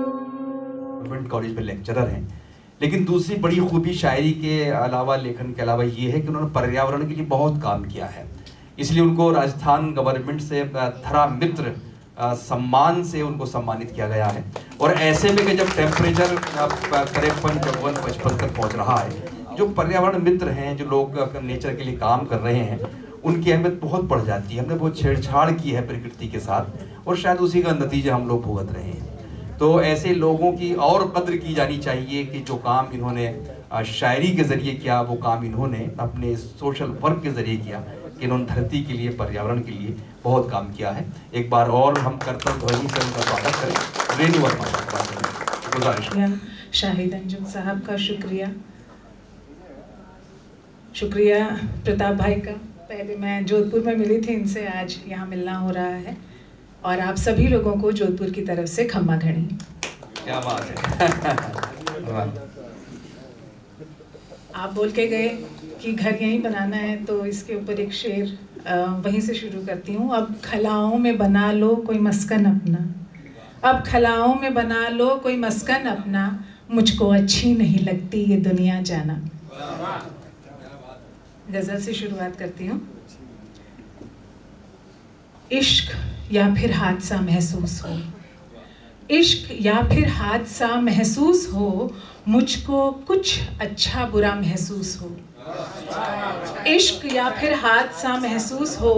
Government college में lecturer हैं, लेकिन दूसरी बड़ी खूबी शायरी के अलावा, लेखन के अलावा ये है कि उन्होंने पर्यावरण के लिए बहुत काम किया है। इसलिए उनको राजस्थान गवर्नमेंट से धरा मित्र सम्मान से उनको सम्मानित किया गया है। और ऐसे में कि जब टेम्परेचर 53, 54, 55 तक पहुंच रहा है, जो पर्यावरण मित्र हैं, जो लोग नेचर के लिए काम कर रहे हैं, उनकी अहमियत बहुत बढ़ जाती है। हमने बहुत छेड़छाड़ की है प्रकृति के साथ और शायद उसी का नतीजा हम लोग भुगत रहे हैं। तो ऐसे लोगों की और कद्र की जानी चाहिए कि जो काम इन्होंने शायरी के ज़रिए किया, वो काम इन्होंने अपने सोशल वर्क के ज़रिए किया कि इन्होंने धरती के लिए, पर्यावरण के लिए बहुत काम किया है। एक बार और हम कर्तव्य ध्वनि से उनका स्वागत करें। रेणु वर्मा साहब, गुजारिश। शाहिद अंजुम साहब का शुक्रिया प्रताप भाई का। पहले मैं जोधपुर में मिली थी इनसे, आज यहाँ मिलना हो रहा है। और आप सभी लोगों को जोधपुर की तरफ से खम्मा घड़ी। क्या बात है। आप बोल के गए कि घर यहीं बनाना है, तो इसके ऊपर एक शेर वहीं से शुरू करती हूँ। अब खलाओं में बना लो कोई मस्कन अपना, अब खलाओं में बना लो कोई मस्कन अपना, मुझको अच्छी नहीं लगती ये दुनिया जाना। गज़ल से शुरुआत करती हूँ। इश्क या फिर हादसा महसूस हो, इश्क या फिर हादसा महसूस हो, मुझको कुछ अच्छा बुरा महसूस हो। इश्क या फिर हादसा महसूस हो,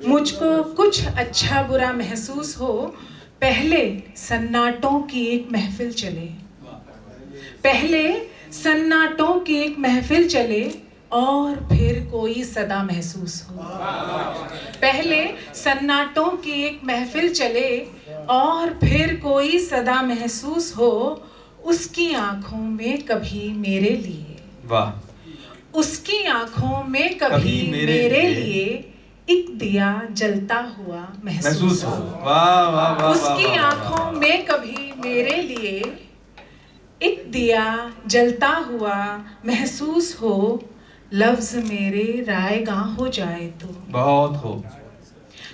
मुझको कुछ अच्छा बुरा महसूस हो। पहले सन्नाटों की एक महफिल चले, पहले सन्नाटों की एक महफिल चले, और फिर कोई सदा महसूस हो। पहले सन्नाटों की एक महफिल चले, और फिर कोई सदा महसूस हो। उसकी आंखों में कभी मेरे लिए, वाह, उसकी आंखों में कभी मेरे लिए एक दिया जलता हुआ महसूस हो। वाह वाह वाह। उसकी आंखों में कभी मेरे लिए एक दिया जलता हुआ महसूस हो। लफ्ज मेरे रायगां हो जाए तो, बहुत हो,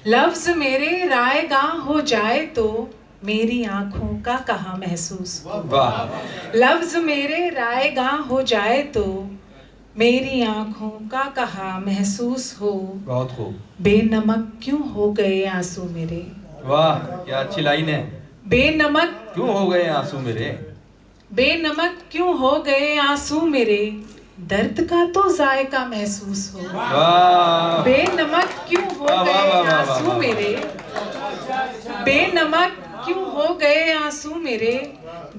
लफ्ज मेरे रायगां हो जाए तो, मेरी आंखों का कहाँ महसूस हो। वाह। लफ्ज मेरे रायगां हो जाए तो, मेरी आंखों का कहाँ महसूस हो। बहुत हो। बेनमक क्यों हो गए आंसू मेरे, वाह, क्या अच्छी लाइन है। बेनमक क्यों हो गए आंसू मेरे, बेनमक क्यों हो गए आंसू मेरे, दर्द का तो जायका महसूस हो। वाह। बेनमक क्यों हो गए आंसू मेरे, बेनमक क्यों हो गए आंसू मेरे,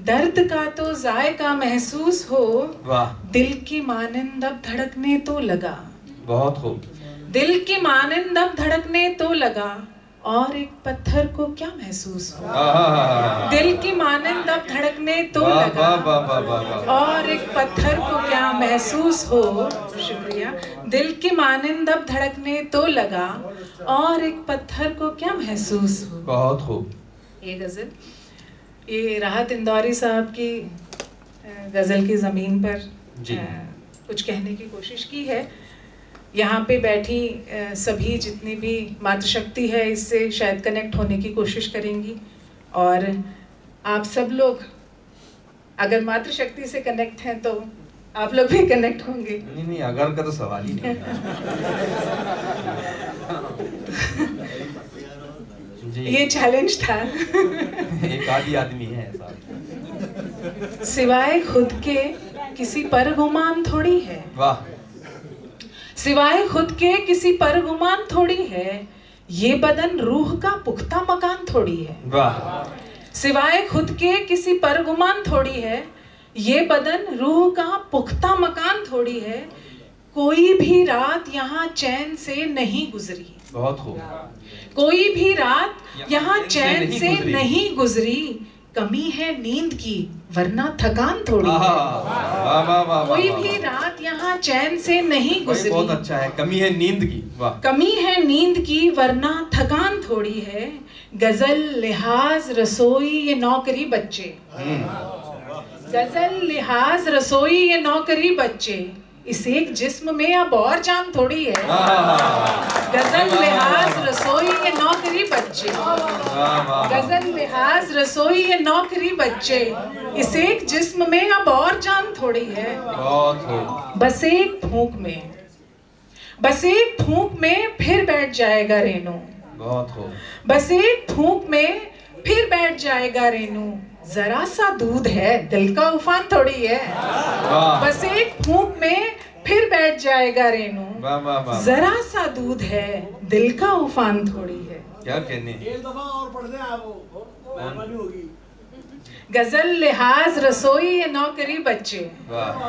दर्द का तो जायका महसूस हो। वाह। दिल की मानिंद अब धड़कने तो लगा, बहुत हो। दिल की मानिंद अब धड़कने तो लगा, और एक पत्थर को क्या महसूस हो। दिल की मानिंद अब धड़कने तो लगा, और एक पत्थर को क्या महसूस हो। शुक्रिया। दिल की मानिंद अब धड़कने तो लगा, और एक पत्थर को क्या महसूस हो। बहुत हो। ये गज़ल, ये राहत इंदौरी साहब की गज़ल की ज़मीन पर कुछ कहने की कोशिश की है। यहाँ पे बैठी सभी जितनी भी मातृशक्ति है, इससे शायद कनेक्ट होने की कोशिश करेंगी। और आप सब लोग अगर मातृशक्ति से कनेक्ट हैं तो आप लोग भी कनेक्ट होंगे। नहीं, अगर का तो सवाल ही नहीं है। ये चैलेंज था। एक आदि आदमी है ऐसा। सिवाय खुद के किसी पर गुमान थोड़ी है। वाह। सिवाय खुद के किसी पर गुमान थोड़ी है, ये बदन रूह का पुख्ता मकान थोड़ी है। वाह। सिवाय खुद के किसी पर गुमान थोड़ी है, ये बदन रूह का पुख्ता मकान थोड़ी है। कोई भी रात यहाँ चैन से नहीं गुजरी, बहुत हो। कोई भी रात यहाँ चैन से नहीं गुजरी, कमी है नींद की वरना थकान थोड़ी है। कोई भी रात यहाँ चैन से नहीं गुजरी, बहुत अच्छा है, कमी है नींद की। वाह। कमी है नींद की वरना थकान थोड़ी है। गजल लिहाज रसोई ये नौकरी बच्चे, गजल लिहाज रसोई ये नौकरी बच्चे, इस एक जिस्म में अब और जान थोड़ी है। वाह गजल लिहाज रसोई ये नौकरी बच्चे, वाह गजल लिहाज रसोई ये नौकरी बच्चे, इस एक जिस्म में अब और जान थोड़ी है। बहुत हो। बस एक फूंक में, बस एक फूंक में फिर बैठ जाएगा रेनू, बहुत हो। बस एक फूंक में फिर बैठ जाएगा रेनू, जरा सा दूध है दिल का उफान थोड़ी है। वाह बस एक फूंक में फिर बैठ जाएगा रेनू, वाह वाह वाह। जरा सा दूध है दिल का उफान थोड़ी है। क्या कहने। एक दफा और पढ़ दे आप, मेहरबानी होगी। गजल लिहाज रसोई ये नौकरी बच्चे, वाह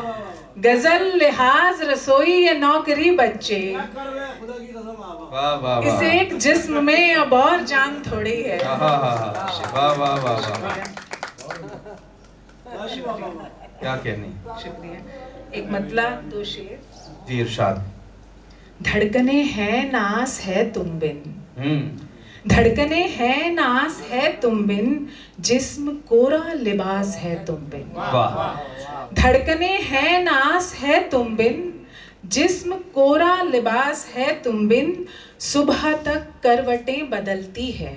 गजल लिहाज रसोई ये नौकरी बच्चे, क्या कर रहे हैं, खुदा की कसम आप। वाह वाह इस वाह। एक जिस्म में अब और जान थोड़ी है। वाह वाह वाह वाह वाह। क्या कहने। शुक्रिया। एक मतला दो शेर। जी इरशाद। धड़कने हैं नास है तुम बिन, धड़कने हैं नास है तुम बिन, जिस्म कोरा लिबास है तुम बिन। वाह धड़कने हैं नास है तुम बिन, जिस्म कोरा लिबास है तुम बिन, सुबह तक करवटें बदलती है,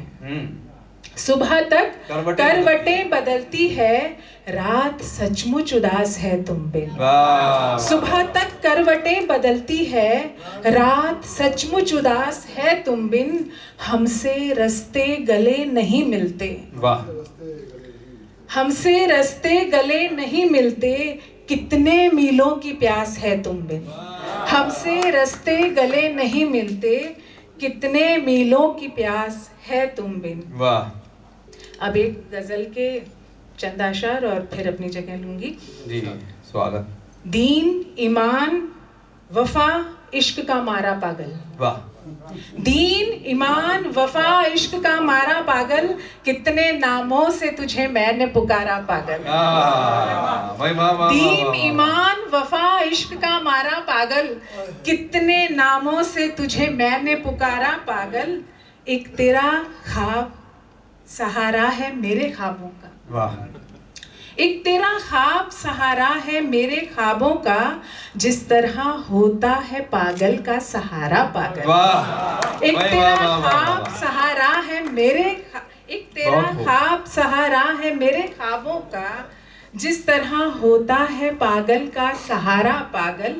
सुबह तक करवटें बदलती है, रात सचमुच उदास है तुम बिन। वाह सुबह तक करवटें बदलती है, रात सचमुच उदास है तुम बिन, हमसे रास्ते गले नहीं मिलते, वाह हमसे रास्ते गले नहीं मिलते, कितने मीलों की प्यास है तुम बिन। हमसे रास्ते गले नहीं मिलते, कितने मीलों की प्यास है तुम बिन। वाह। अब एक गजल के चंद अशर और फिर अपनी जगह लूंगी। जी स्वागत। दीन ईमान वफा इश्क का मारा पागल, वाह दीन ईमान वफा इश्क का मारा पागल, कितने नामों से तुझे मैंने पुकारा पागल। भाई वाह वाह। दीन ईमान वफा इश्क का मारा पागल, कितने नामों से तुझे मैंने पुकारा पागल, एक तेरा ख्वाब सहारा है मेरे ख्वाबों का, वाह एक तेरा ख्वाब सहारा है मेरे ख्वाबों का, जिस तरह होता है पागल का सहारा पागल। वाह। एक वाह, तेरा वाह, वाह, वाह, ख्वाब वाह। सहारा है मेरे एक तेरा बहुत खूब। ख्वाब सहारा है मेरे ख्वाबों का, जिस तरह होता है पागल का सहारा पागल,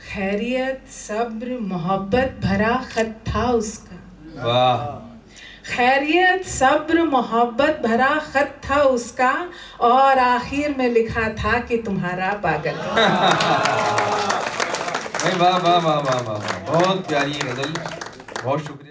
खैरियत सब्र मोहब्बत भरा खत था उसका। वाह खैरियत सब्र मोहब्बत भरा खत था उसका, और आखिर में लिखा था कि तुम्हारा पागल। भाई वाह वाह वाह वाह वाह। बहुत प्यारी गजल। बहुत शुक्रिया।